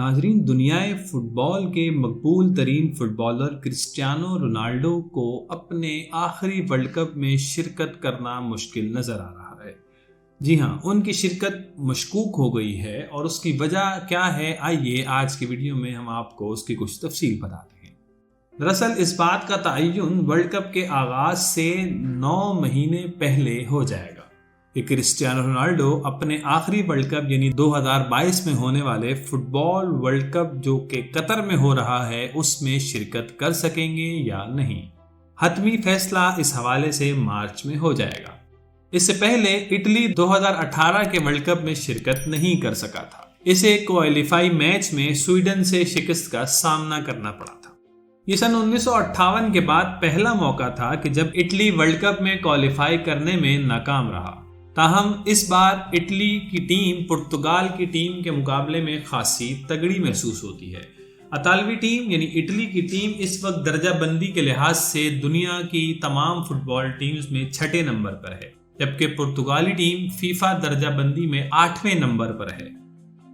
ناظرین، دنیائے فٹ بال کے مقبول ترین fit bowler Cristiano Ronaldo کو اپنے آخری ورلڈ کپ میں شرکت کرنا مشکل نظر آ رہا ہے۔ جی ہاں، ان کی شرکت مشکوک ہو گئی ہے اور اس کی وجہ کیا ہے، آئیے آج کی ویڈیو میں ہم آپ کو اس کی کچھ تفصیل بتاتے ہیں۔ دراصل اس بات کا تعین ورلڈ کپ کے آغاز سے 9 مہینے پہلے ہو جائے گا کہ کرسٹیانو رونالڈو اپنے آخری ورلڈ کپ یعنی 2022 میں ہونے والے فٹ بال ورلڈ کپ جو کہ قطر میں ہو رہا ہے اس میں شرکت کر سکیں گے یا نہیں۔ حتمی فیصلہ اس حوالے سے مارچ میں ہو جائے گا۔ اس سے پہلے اٹلی 2018 کے ورلڈ کپ میں شرکت نہیں کر سکا تھا۔ اسے کوالیفائی میچ میں سویڈن سے شکست کا سامنا کرنا پڑا تھا۔ یہ سن 1958 کے بعد پہلا موقع تھا کہ جب اٹلی ورلڈ کپ میں کوالیفائی کرنے میں ناکام رہا۔ تاہم اس بار اٹلی کی ٹیم پرتگال کی ٹیم کے مقابلے میں خاصی تگڑی محسوس ہوتی ہے۔ اطالوی ٹیم یعنی اٹلی کی ٹیم اس وقت درجہ بندی کے لحاظ سے دنیا کی تمام فٹ بال ٹیمز میں 6 نمبر پر ہے، جبکہ پرتگالی ٹیم فیفا درجہ بندی میں 8ویں نمبر پر ہے۔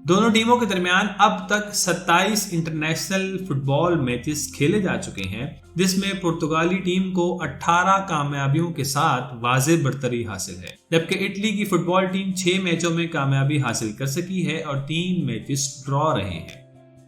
دونوں ٹیموں کے درمیان اب تک 27 انٹرنیشنل فٹ بال میچز کھیلے جا چکے ہیں، جس میں پرتگالی ٹیم کو 18 کامیابیوں کے ساتھ واضح برتری حاصل ہے، جبکہ اٹلی کی فٹ بال ٹیم 6 میچوں میں کامیابی حاصل کر سکی ہے اور 3 میچز ڈرا رہے ہیں۔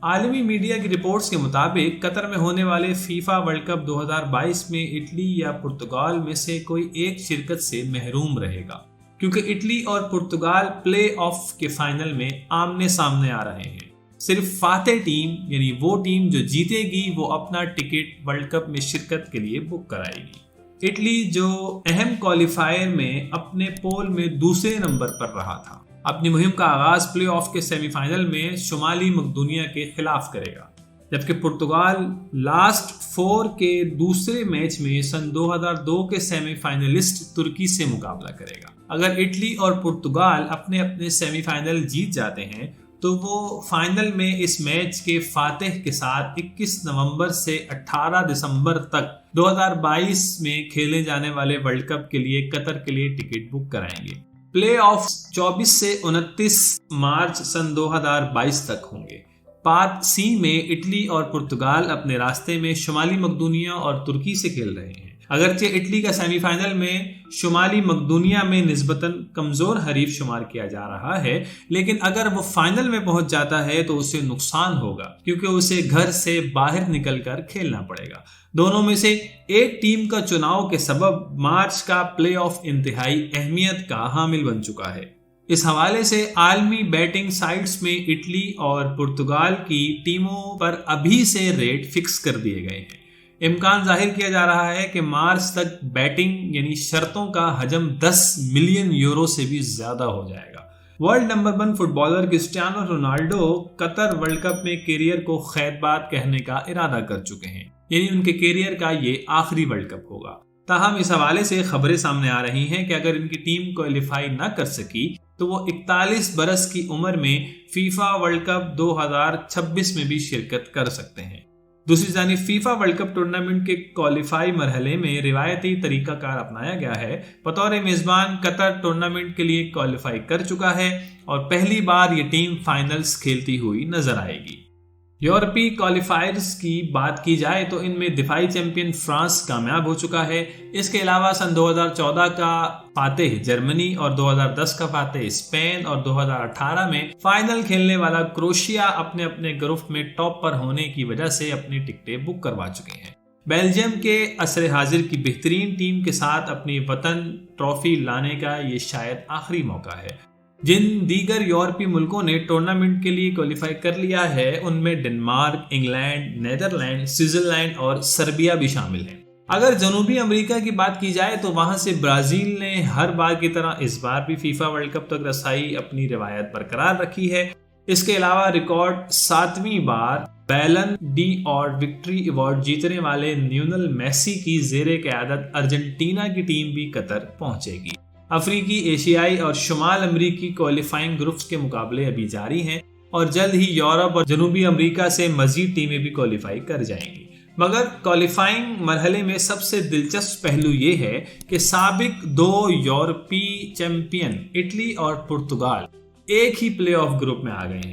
عالمی میڈیا کی رپورٹس کے مطابق قطر میں ہونے والے فیفا ورلڈ کپ 2022 میں اٹلی یا پرتگال میں سے کوئی ایک شرکت سے محروم رہے گا، کیونکہ اٹلی اور پرتگال پلے آف کے فائنل میں آمنے سامنے آ رہے ہیں۔ صرف فاتح ٹیم یعنی وہ ٹیم جو جیتے گی وہ اپنا ٹکٹ ورلڈ کپ میں شرکت کے لیے بک کرائے گی۔ اٹلی جو اہم کوالیفائر میں اپنے پول میں دوسرے نمبر پر رہا تھا، اپنی مہم کا آغاز پلے آف کے سیمی فائنل میں شمالی مقدونیہ کے خلاف کرے گا، جبکہ پرتگال لاسٹ 4 کے دوسرے میچ میں سن 2002 کے سیمی فائنلسٹ ترکی سے مقابلہ کرے گا۔ اگر اٹلی اور پرتگال اپنے اپنے سیمی فائنل جیت جاتے ہیں تو وہ فائنل میں اس میچ کے فاتح کے ساتھ 21 نومبر سے 18 دسمبر تک 2022 میں کھیلے جانے والے ورلڈ کپ کے لیے قطر کے لیے ٹکٹ بک کرائیں گے۔ پلے آف 24 سے 29 مارچ سن 2022 تک ہوں گے۔ پارٹ سی میں اٹلی اور پرتگال اپنے راستے میں شمالی مقدونیہ اور ترکی سے کھیل رہے ہیں۔ اگرچہ اٹلی کا سیمی فائنل میں شمالی مقدونیہ میں نسبتاً کمزور حریف شمار کیا جا رہا ہے، لیکن اگر وہ فائنل میں پہنچ جاتا ہے تو اسے نقصان ہوگا، کیونکہ اسے گھر سے باہر نکل کر کھیلنا پڑے گا۔ دونوں میں سے ایک ٹیم کا چناؤ کے سبب مارچ کا پلے آف انتہائی اہمیت کا حامل بن چکا ہے۔ اس حوالے سے عالمی بیٹنگ سائٹس میں اٹلی اور پرتگال کی ٹیموں پر ابھی سے ریٹ فکس کر دیے گئے ہیں۔ امکان ظاہر کیا جا رہا ہے کہ مارچ تک بیٹنگ یعنی شرطوں کا حجم 10 ملین یورو سے بھی زیادہ ہو جائے گا۔ World number 1 footballer Cristiano Ronaldo Qatar World Cup میں کیریئر کو خیر بات کہنے کا ارادہ کر چکے ہیں، یعنی ان کے کیریئر کا یہ آخری ورلڈ کپ ہوگا۔ تاہم اس حوالے سے خبریں سامنے آ رہی ہیں کہ اگر ان کی ٹیم کوالیفائی نہ کر سکی تو وہ 41 برس کی عمر میں فیفا ورلڈ کپ 2026 میں بھی شرکت کر سکتے ہیں۔ دوسری جانب فیفا ورلڈ کپ ٹورنامنٹ کے کوالیفائی مرحلے میں روایتی طریقہ کار اپنایا گیا ہے۔ بطور میزبان قطر ٹورنامنٹ کے لیے کوالیفائی کر چکا ہے اور پہلی بار یہ ٹیم فائنلز کھیلتی ہوئی نظر آئے گی۔ یورپی کوالیفائرز کی بات کی جائے تو ان میں دفاعی چیمپئن فرانس کامیاب ہو چکا ہے۔ اس کے علاوہ سن 2014 کا فاتح جرمنی اور 2010 کا فاتح اسپین اور 2018 میں فائنل کھیلنے والا کروشیا اپنے اپنے گروپ میں ٹاپ پر ہونے کی وجہ سے اپنی ٹکٹیں بک کروا چکے ہیں۔ بیلجیم کے عصر حاضر کی بہترین ٹیم کے ساتھ اپنی وطن ٹرافی لانے کا یہ شاید آخری موقع ہے۔ جن دیگر یورپی ملکوں نے ٹورنامنٹ کے لیے کوالیفائی کر لیا ہے ان میں ڈنمارک، انگلینڈ، نیدرلینڈ، سوئٹزرلینڈ اور سربیا بھی شامل ہیں۔ اگر جنوبی امریکہ کی بات کی جائے تو وہاں سے برازیل نے ہر بار کی طرح اس بار بھی فیفا ورلڈ کپ تک رسائی اپنی روایت برقرار رکھی ہے۔ اس کے علاوہ ریکارڈ 7ویں بار بیلن ڈی اور وکٹری ایوارڈ جیتنے والے لیونل میسی کی زیر قیادت ارجنٹینا کی ٹیم بھی قطر پہنچے گی۔ افریقی، ایشیائی اور شمال امریکی کوالیفائنگ گروپس کے مقابلے ابھی جاری ہیں اور جلد ہی یورپ اور جنوبی امریکہ سے مزید ٹیمیں بھی کوالیفائی کر جائیں گی۔ مگر کوالیفائنگ مرحلے میں سب سے دلچسپ پہلو یہ ہے کہ سابق 2 یورپی چیمپئن اٹلی اور پرتگال ایک ہی پلے آف گروپ میں آ گئے ہیں۔